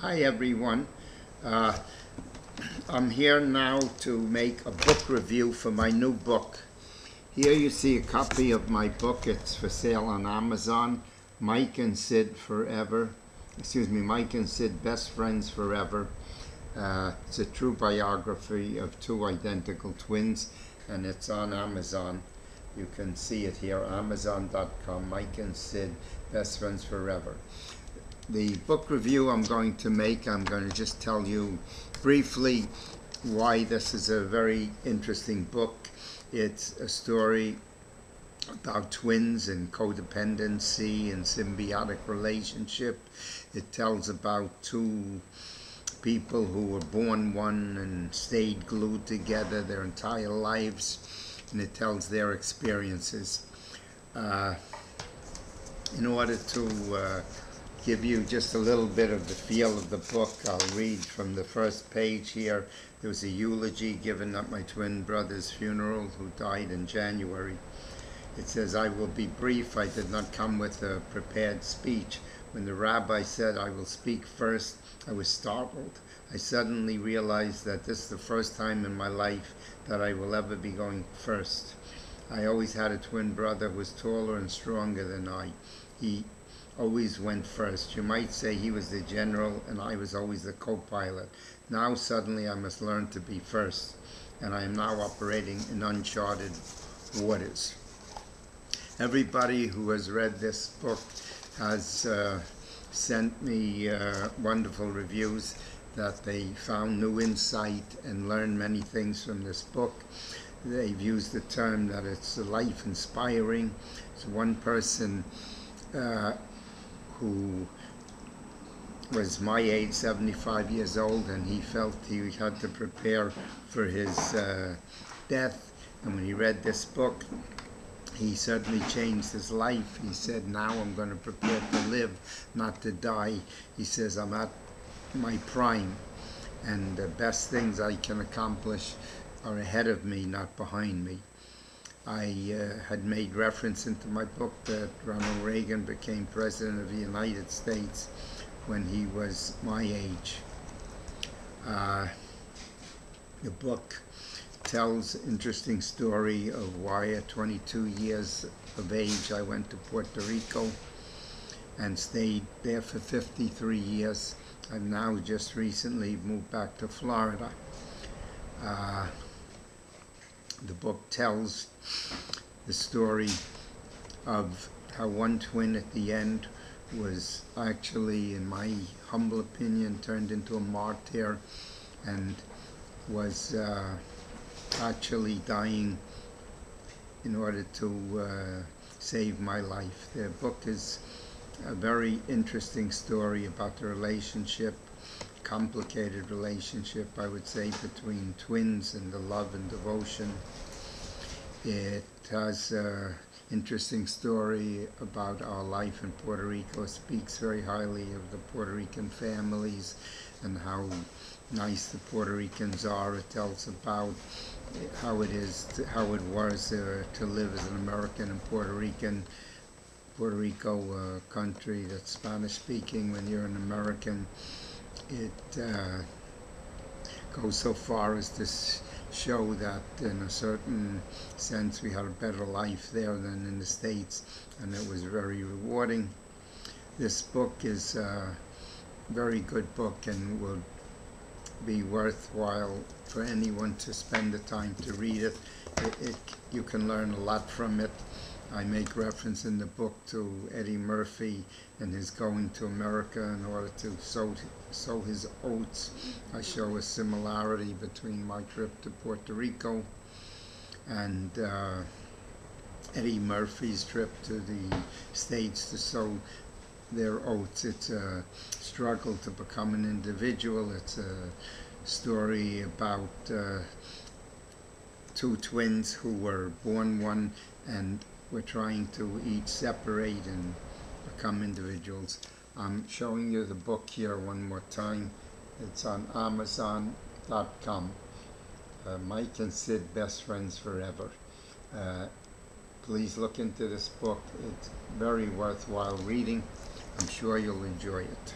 Hi everyone. Uh, I'm here now to make a book review for my new book. Here you see a copy of my book. It's for sale on Amazon. Mike and Sid Forever. Mike and Sid Best Friends Forever. It's a true biography of two identical twins, and it's on Amazon. You can see it here, amazon.com, Mike and Sid Best Friends Forever. The book review I'm going to make, I'm going to just tell you briefly why this is a very interesting book. It's a story about twins and codependency and symbiotic relationship. It tells about two people who were born one and stayed glued together their entire lives, and it tells their experiences. In order to give you just a little bit of the feel of the book, I'll read from the first page here. There was a eulogy given at my twin brother's funeral, who died in January. It says, "I will be brief. I did not come with a prepared speech. When the rabbi said I will speak first, I was startled. I suddenly realized that this is the first time in my life that I will ever be going first. I always had a twin brother who was taller and stronger than I. He always went first. You might say he was the general and I was always the co-pilot. Now suddenly I must learn to be first, and I am now operating in uncharted waters." Everybody who has read this book has sent me wonderful reviews that they found new insight and learned many things from this book. They've used the term that it's life inspiring. So one person who was my age, 75 years old, and he felt he had to prepare for his death. And when he read this book, he certainly changed his life. He said, "Now I'm going to prepare to live, not to die." He says, "I'm at my prime, and the best things I can accomplish are ahead of me, not behind me." I had made reference into my book that Ronald Reagan became President of the United States when he was my age. The book tells an interesting story of why at 22 years of age I went to Puerto Rico and stayed there for 53 years. I've now just recently moved back to Florida. The book tells the story of how one twin at the end was actually, in my humble opinion, turned into a martyr and was actually dying in order to save my life. The book is a very interesting story about the relationship, complicated relationship, I would say, between twins and the love and devotion. It has an interesting story about our life in Puerto Rico. It speaks very highly of the Puerto Rican families and how nice the Puerto Ricans are. It tells about how it was to live as an American and Puerto Rican. Puerto Rico, a country that's Spanish speaking. When you're an American, it goes so far as to show that in a certain sense we had a better life there than in the States, and it was very rewarding. This book is a very good book and will be worthwhile for anyone to spend the time to read it. You can learn a lot from it. I make reference in the book to Eddie Murphy and his going to America in order to sow his oats. I show a similarity between my trip to Puerto Rico and Eddie Murphy's trip to the States to sow their oats. It's a struggle to become an individual. It's a story about two twins who were born one and were trying to each separate and become individuals. I'm showing you the book here one more time. It's on amazon.com. Mike and Sid Best Friends Forever. Please look into this book. It's very worthwhile reading. I'm sure you'll enjoy it.